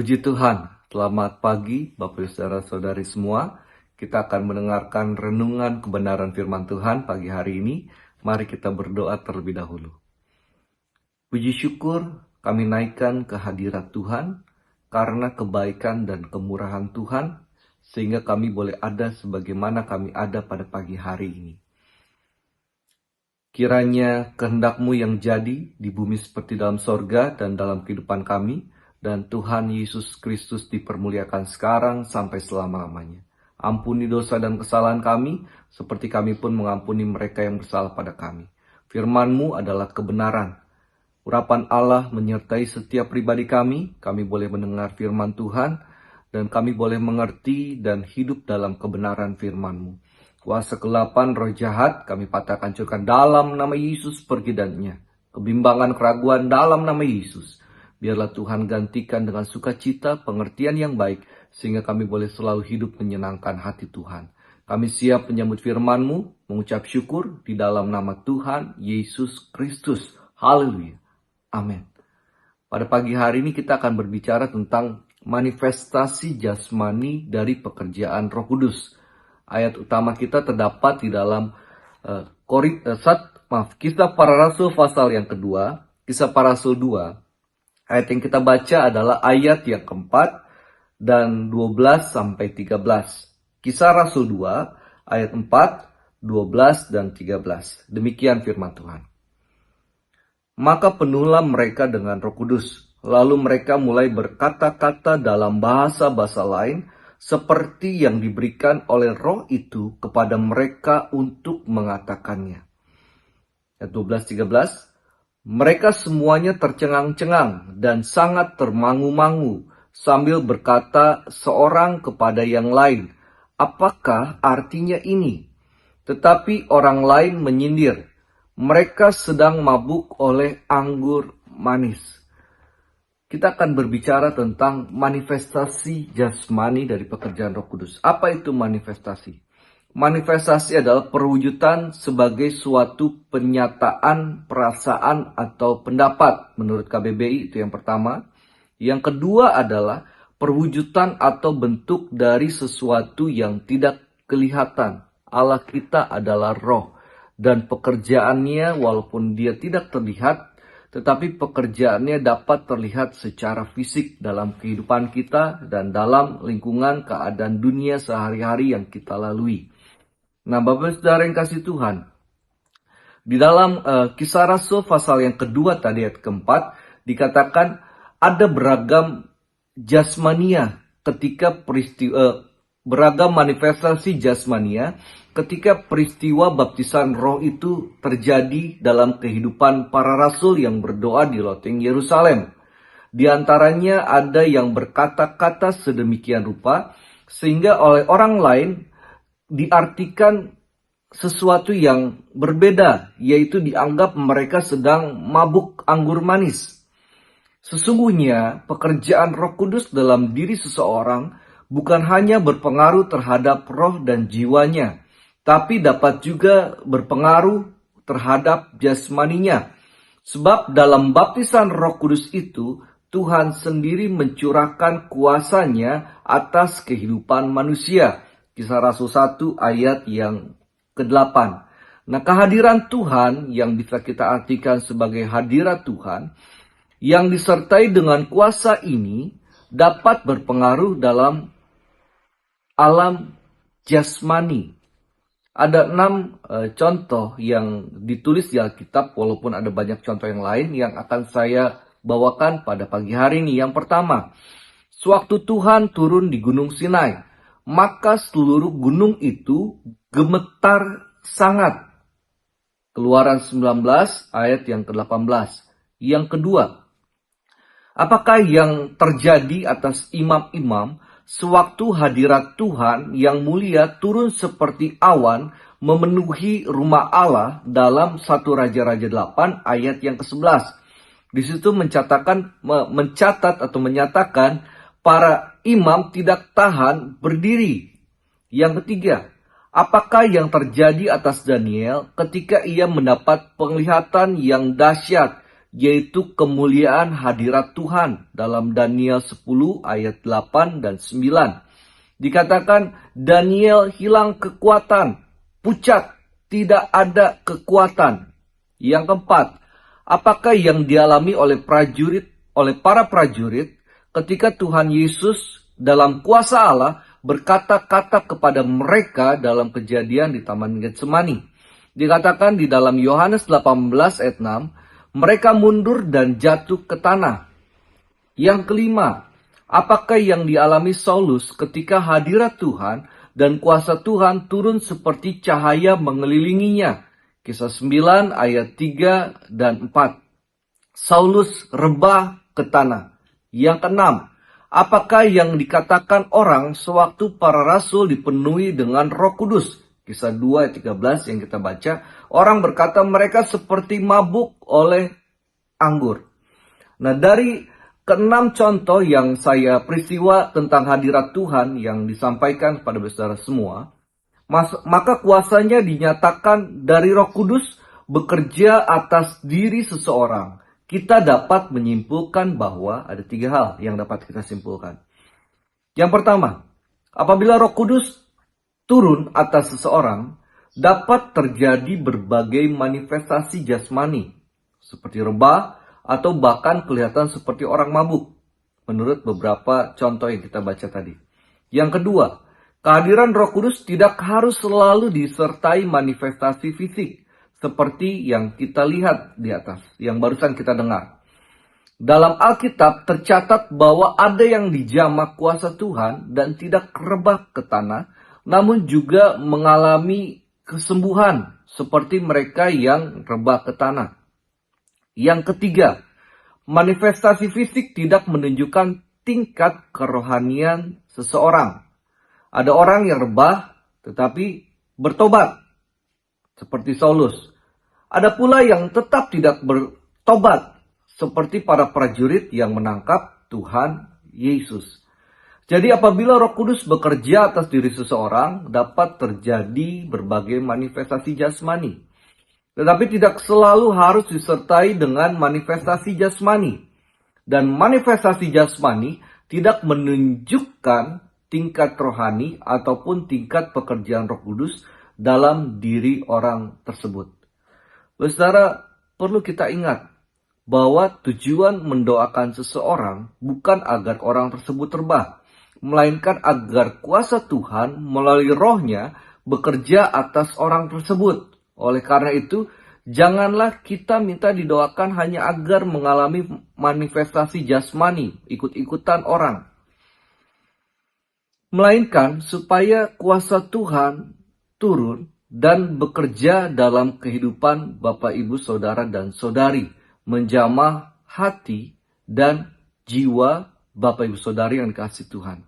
Puji Tuhan, selamat pagi Bapak Ibu Saudara-saudari semua. Kita akan mendengarkan renungan kebenaran firman Tuhan pagi hari ini. Mari kita berdoa terlebih dahulu. Puji syukur kami naikkan ke hadirat Tuhan karena kebaikan dan kemurahan Tuhan, sehingga kami boleh ada sebagaimana kami ada pada pagi hari ini. Kiranya kehendak-Mu yang jadi di bumi seperti dalam sorga dan dalam kehidupan kami, dan Tuhan Yesus Kristus dipermuliakan sekarang sampai selama-lamanya. Ampuni dosa dan kesalahan kami, seperti kami pun mengampuni mereka yang bersalah pada kami. Firman-Mu adalah kebenaran. Urapan Allah menyertai setiap pribadi kami boleh mendengar firman Tuhan, dan kami boleh mengerti dan hidup dalam kebenaran firman-Mu. Kuasa kegelapan roh jahat kami patahkan hancurkan dalam nama Yesus pergi darinya. Kebimbangan keraguan dalam nama Yesus. Biarlah Tuhan gantikan dengan sukacita pengertian yang baik, sehingga kami boleh selalu hidup menyenangkan hati Tuhan. Kami siap menyambut firman-Mu, mengucap syukur di dalam nama Tuhan Yesus Kristus. Haleluya. Amin. Pada pagi hari ini kita akan berbicara tentang manifestasi jasmani dari pekerjaan Roh Kudus. Ayat utama kita terdapat di dalam Kisah Para Rasul pasal yang kedua, Kisah Para Rasul 2. Ayat yang kita baca adalah ayat yang keempat dan 12 sampai 13. Kisah Rasul 2, ayat 4, 12 dan 13. Demikian firman Tuhan. Maka penuhlah mereka dengan Roh Kudus. Lalu mereka mulai berkata-kata dalam bahasa-bahasa lain, seperti yang diberikan oleh Roh itu kepada mereka untuk mengatakannya. Ayat 12-13. Mereka semuanya tercengang-cengang dan sangat termangu-mangu sambil berkata seorang kepada yang lain, apakah artinya ini? Tetapi orang lain menyindir, mereka sedang mabuk oleh anggur manis. Kita akan berbicara tentang manifestasi jasmani dari pekerjaan Roh Kudus. Apa itu manifestasi? Manifestasi adalah perwujudan sebagai suatu penyataan, perasaan, atau pendapat. Menurut KBBI itu yang pertama. Yang kedua adalah perwujudan atau bentuk dari sesuatu yang tidak kelihatan. Allah kita adalah roh. Dan pekerjaannya walaupun dia tidak terlihat, tetapi pekerjaannya dapat terlihat secara fisik dalam kehidupan kita dan dalam lingkungan keadaan dunia sehari-hari yang kita lalui. Nah, Bapak Saudara yang kasih Tuhan, di dalam Kisah Rasul pasal yang kedua tadi ayat keempat, dikatakan ada beragam jasmania ketika beragam manifestasi jasmania ketika peristiwa baptisan roh itu terjadi dalam kehidupan para rasul yang berdoa di loteng Yerusalem. Di antaranya ada yang berkata-kata sedemikian rupa sehingga oleh orang lain diartikan sesuatu yang berbeda, yaitu dianggap mereka sedang mabuk anggur manis. Sesungguhnya pekerjaan Roh Kudus dalam diri seseorang bukan hanya berpengaruh terhadap roh dan jiwanya, tapi dapat juga berpengaruh terhadap jasmaninya. Sebab dalam baptisan Roh Kudus itu, Tuhan sendiri mencurahkan kuasanya atas kehidupan manusia. Kisah Rasul 1 ayat yang ke-8. Nah, kehadiran Tuhan yang bisa kita artikan sebagai hadirat Tuhan, yang disertai dengan kuasa ini, dapat berpengaruh dalam alam jasmani. Ada 6 contoh yang ditulis di Alkitab, walaupun ada banyak contoh yang lain yang akan saya bawakan pada pagi hari ini. Yang pertama, sewaktu Tuhan turun di Gunung Sinai, maka seluruh gunung itu gemetar sangat. Keluaran 19 ayat yang ke-18. Yang kedua, apakah yang terjadi atas imam-imam sewaktu hadirat Tuhan yang mulia turun seperti awan memenuhi rumah Allah dalam 1 Raja-Raja 8 ayat yang ke-11. Di situ mencatat atau menyatakan para imam tidak tahan berdiri. Yang ketiga, apakah yang terjadi atas Daniel ketika ia mendapat penglihatan yang dahsyat yaitu kemuliaan hadirat Tuhan dalam Daniel 10 ayat 8 dan 9. Dikatakan Daniel hilang kekuatan, pucat, tidak ada kekuatan. Yang keempat, apakah yang dialami oleh para prajurit ketika Tuhan Yesus dalam kuasa Allah berkata-kata kepada mereka dalam kejadian di Taman Getsemani. Dikatakan di dalam Yohanes 18 ayat 6, mereka mundur dan jatuh ke tanah. Yang kelima, apakah yang dialami Saulus ketika hadirat Tuhan dan kuasa Tuhan turun seperti cahaya mengelilinginya? Kisah 9 ayat 3 dan 4. Saulus rebah ke tanah. Yang keenam, apakah yang dikatakan orang sewaktu para rasul dipenuhi dengan Roh Kudus? Kisah 2 ayat 13 yang kita baca, orang berkata mereka seperti mabuk oleh anggur. Nah, dari keenam contoh yang saya peristiwa tentang hadirat Tuhan yang disampaikan kepada saudara semua, maka kuasanya dinyatakan dari Roh Kudus bekerja atas diri seseorang. Kita dapat menyimpulkan bahwa ada 3 hal yang dapat kita simpulkan. Yang pertama, apabila Roh Kudus turun atas seseorang, dapat terjadi berbagai manifestasi jasmani, seperti rebah atau bahkan kelihatan seperti orang mabuk, menurut beberapa contoh yang kita baca tadi. Yang kedua, kehadiran Roh Kudus tidak harus selalu disertai manifestasi fisik, seperti yang kita lihat di atas, yang barusan kita dengar. Dalam Alkitab tercatat bahwa ada yang dijamah kuasa Tuhan dan tidak rebah ke tanah, namun juga mengalami kesembuhan seperti mereka yang rebah ke tanah. Yang ketiga, manifestasi fisik tidak menunjukkan tingkat kerohanian seseorang. Ada orang yang rebah tetapi bertobat, seperti Saulus. Ada pula yang tetap tidak bertobat, seperti para prajurit yang menangkap Tuhan Yesus. Jadi apabila Roh Kudus bekerja atas diri seseorang, dapat terjadi berbagai manifestasi jasmani. Tetapi tidak selalu harus disertai dengan manifestasi jasmani. Dan manifestasi jasmani tidak menunjukkan tingkat rohani ataupun tingkat pekerjaan Roh Kudus dalam diri orang tersebut. Saudara, perlu kita ingat bahwa tujuan mendoakan seseorang bukan agar orang tersebut rebah, melainkan agar kuasa Tuhan melalui rohnya bekerja atas orang tersebut. Oleh karena itu, janganlah kita minta didoakan hanya agar mengalami manifestasi jasmani, ikut-ikutan orang. Melainkan supaya kuasa Tuhan turun dan bekerja dalam kehidupan Bapak, Ibu, Saudara, dan Saudari, menjamah hati dan jiwa Bapak, Ibu, Saudari yang dikasihi Tuhan.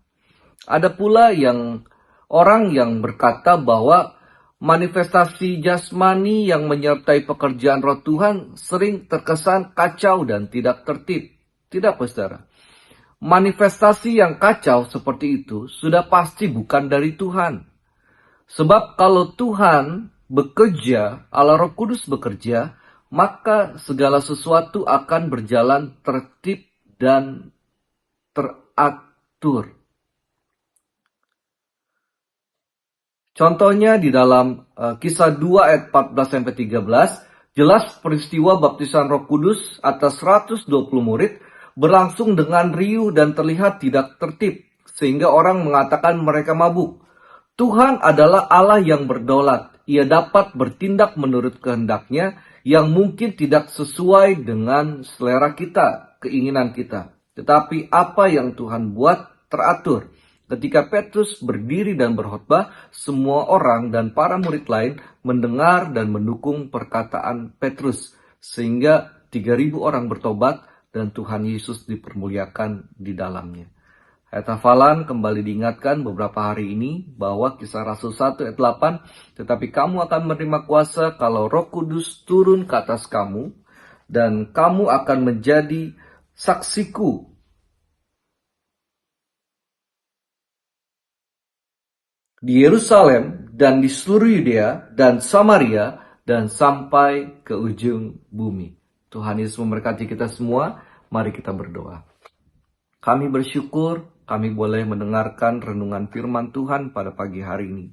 Ada pula orang yang berkata bahwa manifestasi jasmani yang menyertai pekerjaan Roh Tuhan sering terkesan kacau dan tidak tertib. Tidak, saudara. Manifestasi yang kacau seperti itu sudah pasti bukan dari Tuhan. Sebab kalau Tuhan bekerja, Allah Roh Kudus bekerja, maka segala sesuatu akan berjalan tertib dan teratur. Contohnya di dalam Kisah 2 ayat 14-13, jelas peristiwa baptisan Roh Kudus atas 120 murid berlangsung dengan riuh dan terlihat tidak tertib, sehingga orang mengatakan mereka mabuk. Tuhan adalah Allah yang berdaulat. Ia dapat bertindak menurut kehendaknya yang mungkin tidak sesuai dengan selera kita, keinginan kita. Tetapi apa yang Tuhan buat teratur. Ketika Petrus berdiri dan berkhotbah, semua orang dan para murid lain mendengar dan mendukung perkataan Petrus. Sehingga 3.000 orang bertobat dan Tuhan Yesus dipermuliakan di dalamnya. Ayat hafalan kembali diingatkan beberapa hari ini bahwa Kisah Rasul 1 ayat 8, tetapi kamu akan menerima kuasa kalau Roh Kudus turun ke atas kamu, dan kamu akan menjadi saksiku di Yerusalem dan di seluruh Yudea dan Samaria dan sampai ke ujung bumi. Tuhan Yesus memberkati kita semua. Mari kita berdoa. Kami bersyukur kami boleh mendengarkan renungan firman Tuhan pada pagi hari ini.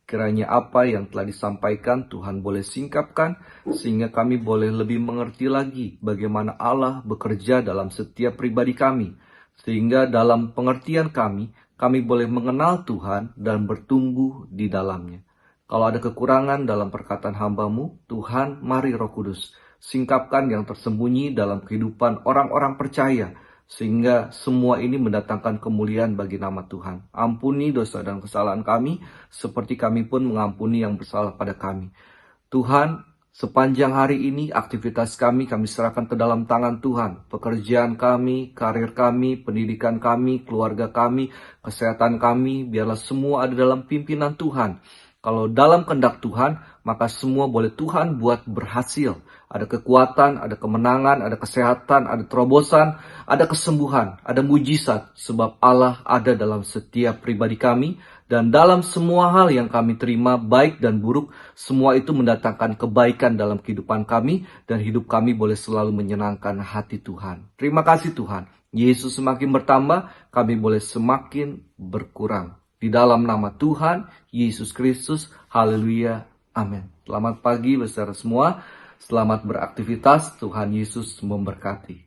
Kiranya apa yang telah disampaikan Tuhan boleh singkapkan sehingga kami boleh lebih mengerti lagi bagaimana Allah bekerja dalam setiap pribadi kami. Sehingga dalam pengertian kami boleh mengenal Tuhan dan bertumbuh di dalamnya. Kalau ada kekurangan dalam perkataan hamba-Mu, Tuhan, mari Roh Kudus, singkapkan yang tersembunyi dalam kehidupan orang-orang percaya, sehingga semua ini mendatangkan kemuliaan bagi nama Tuhan. Ampuni dosa dan kesalahan kami, seperti kami pun mengampuni yang bersalah pada kami. Tuhan, sepanjang hari ini aktivitas kami serahkan ke dalam tangan Tuhan. Pekerjaan kami, karir kami, pendidikan kami, keluarga kami, kesehatan kami, biarlah semua ada dalam pimpinan Tuhan. Kalau dalam kehendak Tuhan, maka semua boleh Tuhan buat berhasil. Ada kekuatan, ada kemenangan, ada kesehatan, ada terobosan, ada kesembuhan, ada mujizat. Sebab Allah ada dalam setiap pribadi kami. Dan dalam semua hal yang kami terima, baik dan buruk, semua itu mendatangkan kebaikan dalam kehidupan kami. Dan hidup kami boleh selalu menyenangkan hati Tuhan. Terima kasih Tuhan. Yesus semakin bertambah, kami boleh semakin berkurang. Di dalam nama Tuhan Yesus Kristus, haleluya, amin. Selamat pagi saudara semua, selamat beraktivitas, Tuhan Yesus memberkati.